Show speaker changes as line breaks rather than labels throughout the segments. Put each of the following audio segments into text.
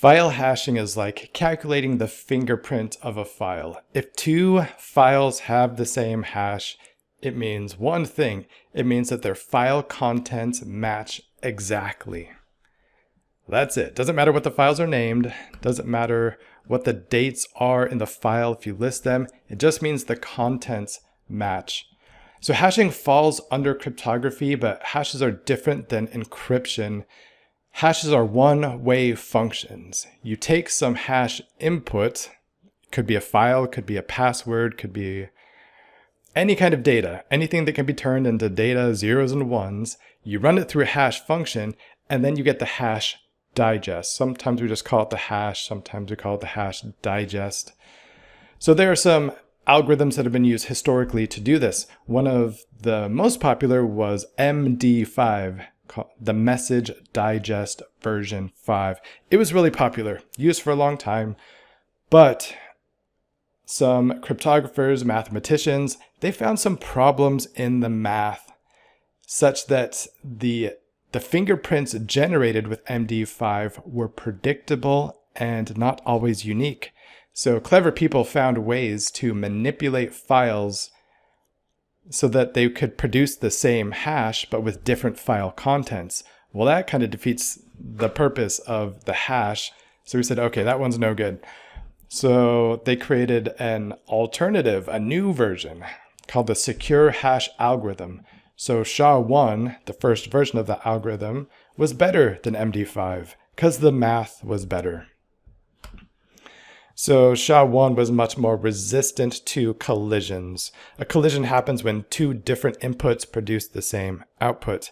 File hashing is like calculating the fingerprint of a file. If two files have the same hash, it means one thing. It means that their file contents match exactly. That's it. Doesn't matter what the files are named. Doesn't matter what the dates are in the file if you list them. It just means the contents match. So hashing falls under cryptography, but hashes are different than encryption. Hashes are one-way functions. You take some hash input, could be a file, could be a password, could be any kind of data, anything that can be turned into data, zeros and ones. You run it through a hash function, and then you get the hash digest. Sometimes we just call it the hash, sometimes we call it the hash digest. So there are some algorithms that have been used historically to do this. One of the most popular was MD5. The message digest version 5. It was really popular, used for a long time, but some cryptographers, mathematicians, they found some problems in the math such that the fingerprints generated with MD5 were predictable and not always unique. So clever people found ways to manipulate files so that they could produce the same hash but with different file contents. Well, that kind of defeats the purpose of the hash. So we said, okay, that one's no good. So they created an alternative, a new version called the secure hash algorithm. So SHA-1, the first version of the algorithm, was better than MD5 because the math was better. So SHA-1 was much more resistant to collisions. A collision happens when two different inputs produce the same output.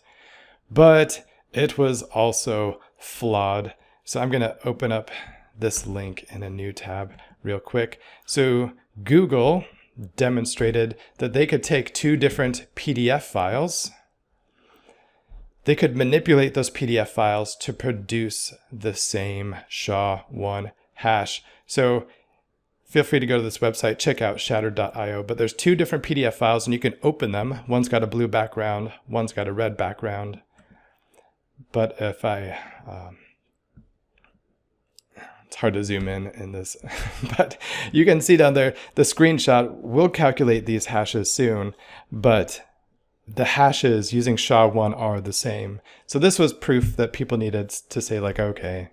But it was also flawed. So I'm going to open up this link in a new tab real quick. So Google demonstrated that they could take two different PDF files. They could manipulate those PDF files to produce the same SHA-1 hash. So feel free to go to this website, check out shattered.io, but there's two different PDF files and you can open them. One's got a blue background, one's got a red background. But if it's hard to zoom in this, but you can see down there, the screenshot will calculate these hashes soon, but the hashes using SHA-1 are the same. So this was proof that people needed to say like, okay,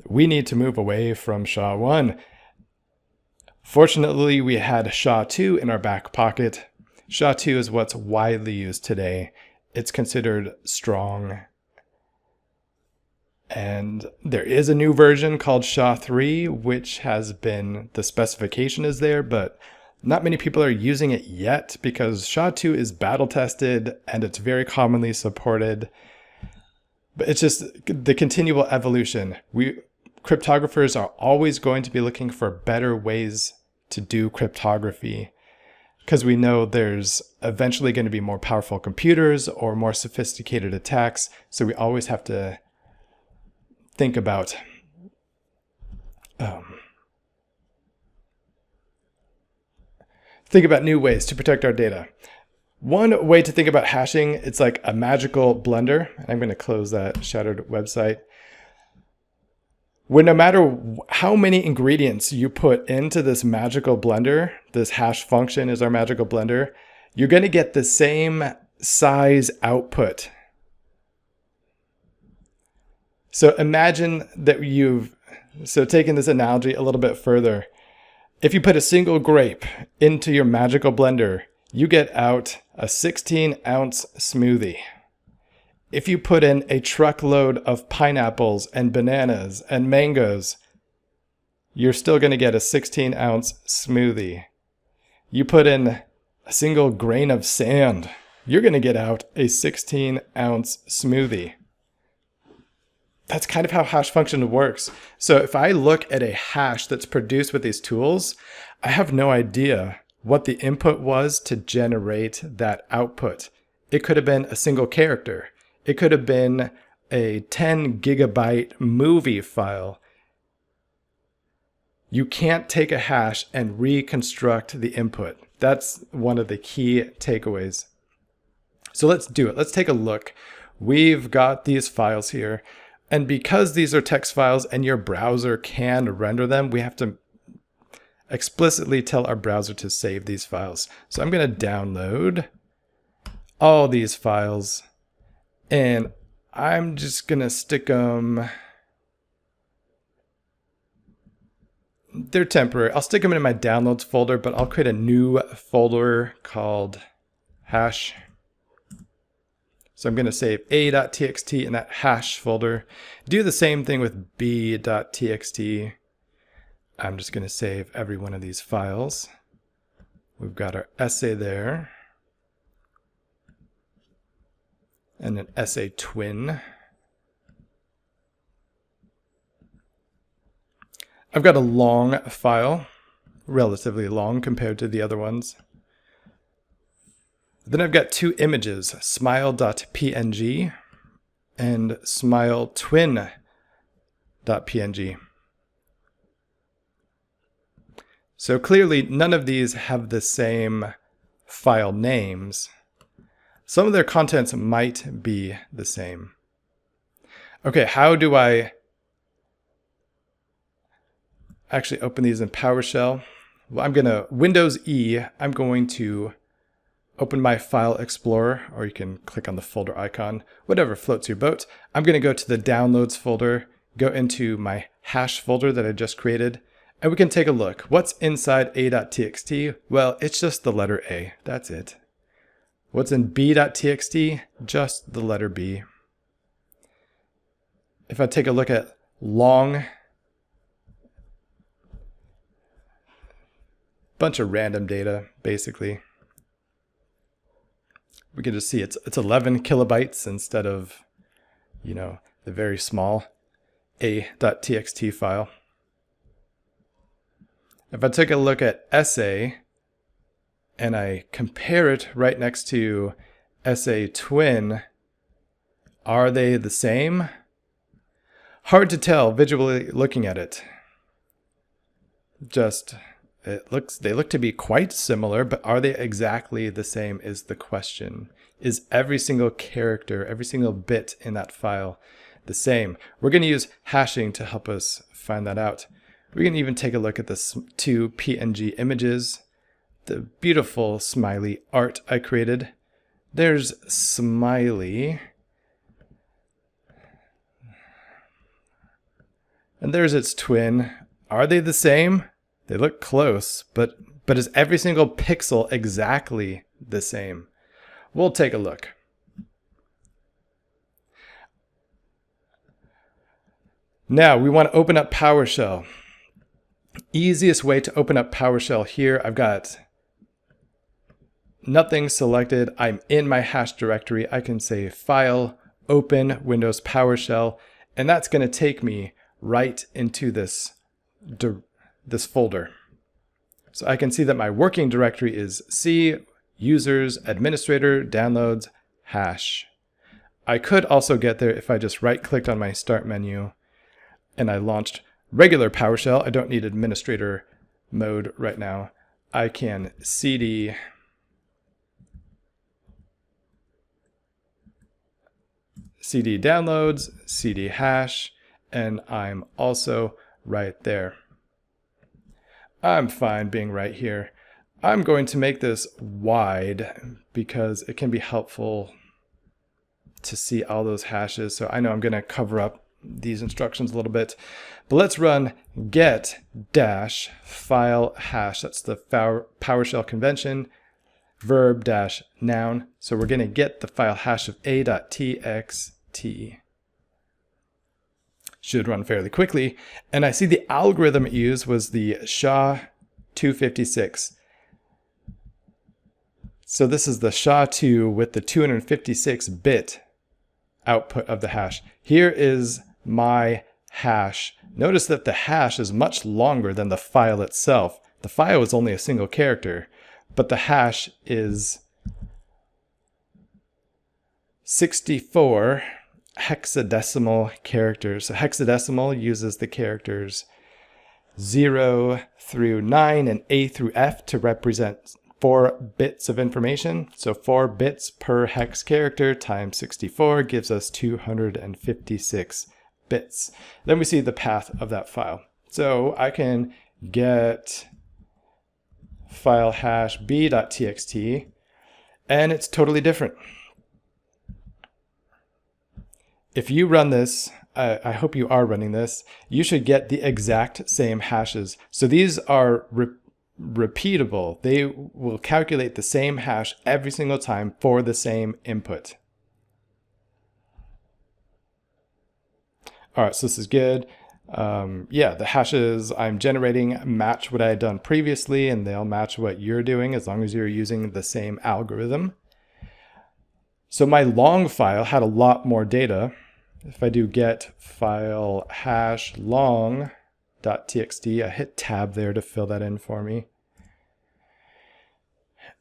we need to move away from SHA-1. Fortunately, we had SHA-2 in our back pocket. SHA-2 is what's widely used today. It's considered strong. And there is a new version called SHA-3, which has been, the specification is there, but not many people are using it yet because SHA-2 is battle tested and it's very commonly supported. But it's just the continual evolution. Cryptographers are always going to be looking for better ways to do cryptography because we know there's eventually going to be more powerful computers or more sophisticated attacks. So we always have to think about new ways to protect our data. One way to think about hashing, it's like a magical blender. I'm going to close that Shattered website. Where no matter how many ingredients you put into this magical blender, this hash function is our magical blender, you're going to get the same size output. So imagine that taking this analogy a little bit further, if you put a single grape into your magical blender, you get out a 16-ounce smoothie. If you put in a truckload of pineapples and bananas and mangoes, you're still going to get a 16-ounce smoothie. You put in a single grain of sand, you're going to get out a 16-ounce smoothie. That's kind of how hash function works. So if I look at a hash that's produced with these tools, I have no idea what the input was to generate that output. It could have been a single character. It could have been a 10 gigabyte movie file. You can't take a hash and reconstruct the input. That's one of the key takeaways. So let's do it. Let's take a look. We've got these files here. And because these are text files and your browser can render them, we have to explicitly tell our browser to save these files. So I'm going to download all these files, and I'm just going to stick them. They're temporary. I'll stick them in my downloads folder, but I'll create a new folder called hash. So I'm going to save a.txt in that hash folder. Do the same thing with b.txt. I'm just going to save every one of these files. We've got our essay there, and an essay twin. I've got a long file, relatively long compared to the other ones. Then I've got two images, smile.png and smiletwin.png. So clearly none of these have the same file names. Some of their contents might be the same. Okay, how do I actually open these in PowerShell? Well, I'm going to Windows E. I'm going to open my File Explorer, or you can click on the folder icon, whatever floats your boat. I'm going to go to the Downloads folder, go into my hash folder that I just created, and we can take a look. What's inside a.txt? Well, it's just the letter A. That's it. What's in b.txt? Just the letter B. If I take a look at long, bunch of random data, basically. We can just see it's 11 kilobytes instead of, the very small a.txt file. If I take a look at essay and I compare it right next to essay twin, are they the same? Hard to tell visually looking at it. They look to be quite similar, but are they exactly the same is the question. Is every single character, every single bit in that file the same? We're going to use hashing to help us find that out. We can even take a look at the two PNG images, the beautiful smiley art I created. There's smiley. And there's its twin. Are they the same? They look close, but is every single pixel exactly the same? We'll take a look. Now we want to open up PowerShell. Easiest way to open up PowerShell here, I've got nothing selected. I'm in my hash directory. I can say File, Open, Windows PowerShell, and that's going to take me right into this folder. So I can see that my working directory is C, users, administrator, downloads, hash. I could also get there if I just right-clicked on my start menu and I launched regular PowerShell. I don't need administrator mode right now. I can cd downloads, cd hash, and I'm also right there. I'm fine being right here. I'm going to make this wide because it can be helpful to see all those hashes. So I know I'm going to cover up these instructions a little bit, but let's run get dash file hash. That's the PowerShell convention, verb dash noun. So we're going to get the file hash of a.txt. Should run fairly quickly. And I see the algorithm it used was the SHA-256. So this is the SHA-2 with the 256-bit output of the hash. Here is my hash. Notice that the hash is much longer than the file itself. The file is only a single character, but the hash is 64 hexadecimal characters. So hexadecimal uses the characters 0 through 9 and A through F to represent 4 bits of information. So 4 bits per hex character times 64 gives us 256 bits. Then we see the path of that file. So I can get file hash b.txt, and it's totally different. If you run this, I hope you are running this, you should get the exact same hashes. So these are repeatable. They will calculate the same hash every single time for the same input. All right, so this is good. Yeah, the hashes I'm generating match what I had done previously, and they'll match what you're doing as long as you're using the same algorithm. So my long file had a lot more data. If I do get file hash long.txt, I hit tab there to fill that in for me.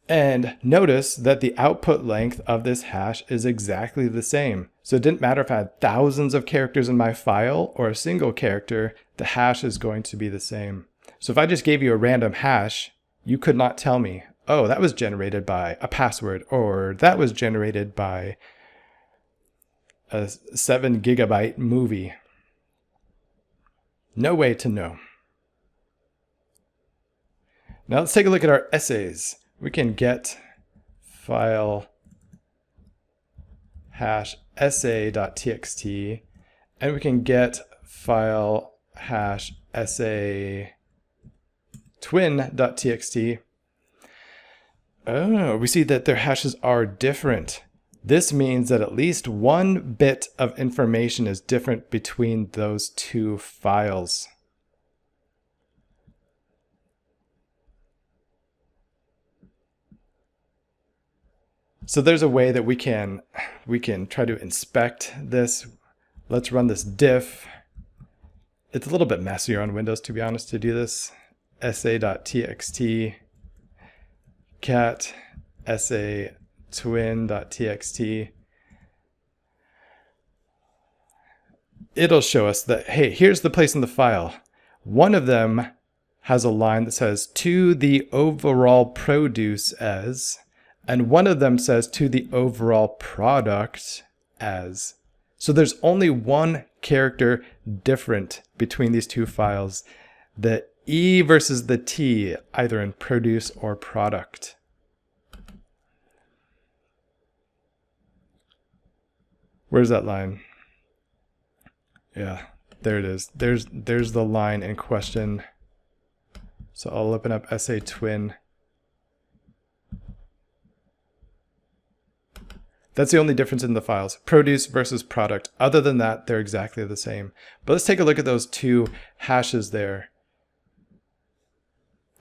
And notice that the output length of this hash is exactly the same. So it didn't matter if I had thousands of characters in my file or a single character, the hash is going to be the same. So if I just gave you a random hash, you could not tell me, oh, that was generated by a password, or that was generated by a 7 GB movie. No way to know. Now let's take a look at our essays. We can get file hash essay.txt, and we can get file hash essay twin.txt. Oh, we see that their hashes are different. This means that at least one bit of information is different between those two files. So there's a way that we can try to inspect this. Let's run this diff. It's a little bit messier on Windows, to be honest, to do this. Essay.txt cat essay twin.txt. It'll show us that, hey, here's the place in the file. One of them has a line that says to the overall produce as, and one of them says to the overall product as. So there's only one character different between these two files, the E versus the T, either in produce or product. Where's that line? Yeah, there it is. There's the line in question. So I'll open up essay twin. That's the only difference in the files, produce versus product. Other than that, they're exactly the same. But let's take a look at those two hashes there.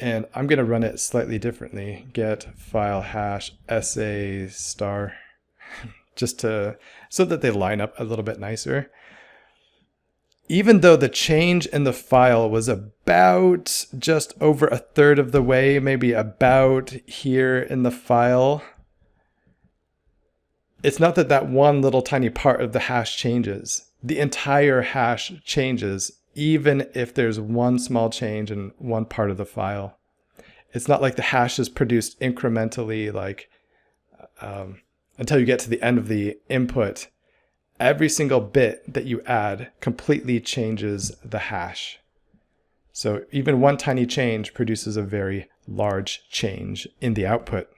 And I'm going to run it slightly differently. Get file hash essay star, just so that they line up a little bit nicer. Even though the change in the file was about just over a third of the way, maybe about here in the file, it's not that that one little tiny part of the hash changes. The entire hash changes, even if there's one small change in one part of the file. It's not like the hash is produced incrementally, like until you get to the end of the input. Every single bit that you add completely changes the hash. So even one tiny change produces a very large change in the output.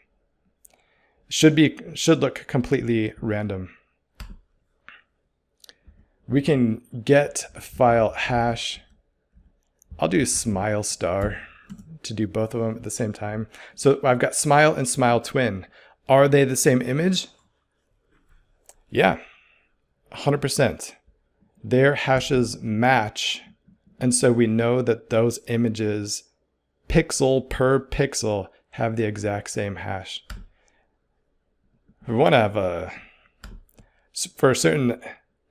Should look completely random. We can get file hash. I'll do smile star to do both of them at the same time. So I've got smile and smile twin. Are they the same image? Yeah, 100%. Their hashes match, and so we know that those images, pixel per pixel, have the exact same hash. We want to have for certain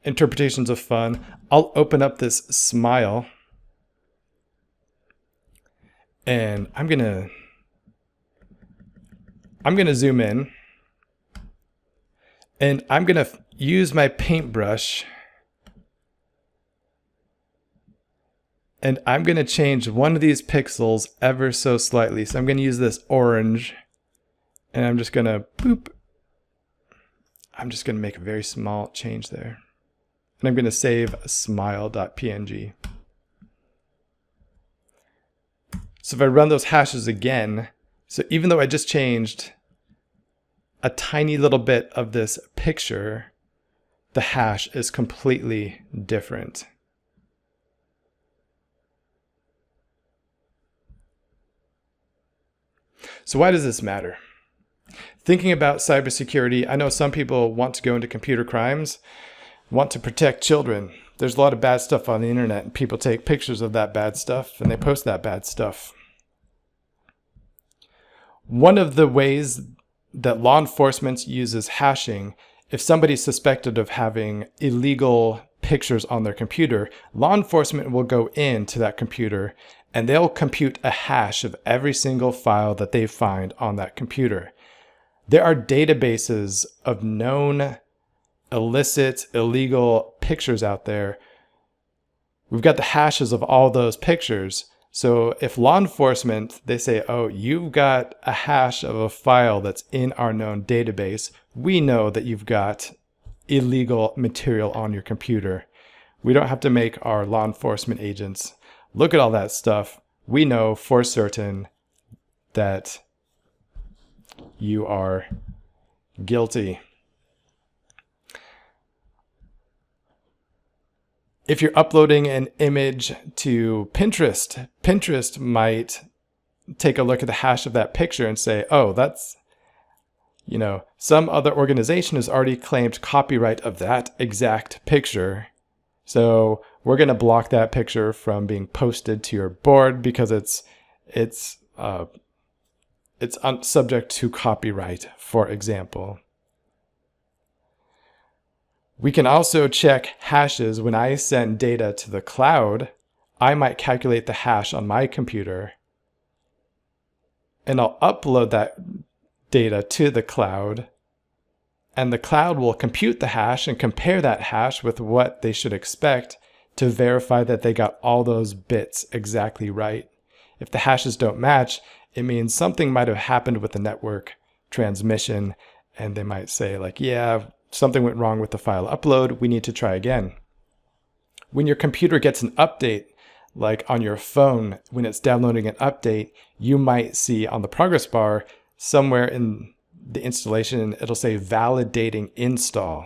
interpretations of fun, I'll open up this smile and I'm gonna zoom in and I'm gonna use my paintbrush and I'm gonna change one of these pixels ever so slightly. So I'm gonna use this orange and I'm just gonna boop. I'm just going to make a very small change there. and I'm going to save smile.png. So if I run those hashes again, so even though I just changed a tiny little bit of this picture, the hash is completely different. So why does this matter? Thinking about cybersecurity, I know some people want to go into computer crimes, want to protect children. There's a lot of bad stuff on the internet, and people take pictures of that bad stuff and they post that bad stuff. One of the ways that law enforcement uses hashing, if somebody's suspected of having illegal pictures on their computer, law enforcement will go into that computer and they'll compute a hash of every single file that they find on that computer. There are databases of known illicit, illegal pictures out there. We've got the hashes of all those pictures. So if law enforcement, they say, oh, you've got a hash of a file that's in our known database, we know that you've got illegal material on your computer. We don't have to make our law enforcement agents look at all that stuff. We know for certain that you are guilty. If you're uploading an image to Pinterest, Pinterest might take a look at the hash of that picture and say, oh, that's, some other organization has already claimed copyright of that exact picture. So we're going to block that picture from being posted to your board because it's subject to copyright, for example. We can also check hashes. When I send data to the cloud, I might calculate the hash on my computer and I'll upload that data to the cloud, and the cloud will compute the hash and compare that hash with what they should expect to verify that they got all those bits exactly right. If the hashes don't match, it means something might have happened with the network transmission, and they might say like, yeah, something went wrong with the file upload, we need to try again. When your computer gets an update, like on your phone, when it's downloading an update, you might see on the progress bar somewhere in the installation, it'll say validating install.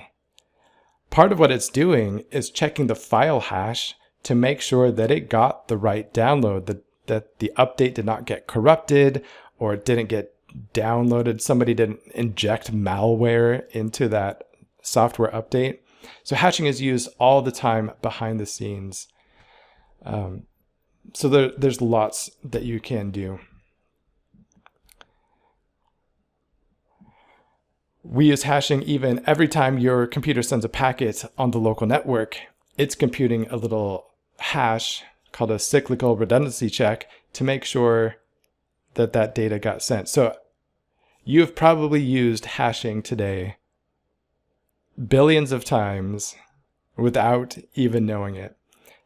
Part of what it's doing is checking the file hash to make sure that it got the right download, that the update did not get corrupted or it didn't get downloaded. Somebody didn't inject malware into that software update. So hashing is used all the time behind the scenes. So there's lots that you can do. We use hashing even every time your computer sends a packet on the local network. It's computing a little hash called a cyclical redundancy check to make sure that that data got sent. So you've probably used hashing today billions of times without even knowing it.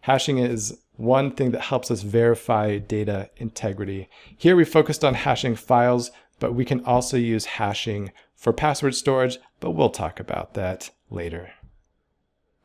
Hashing is one thing that helps us verify data integrity. Here we focused on hashing files, but we can also use hashing for password storage, but we'll talk about that later.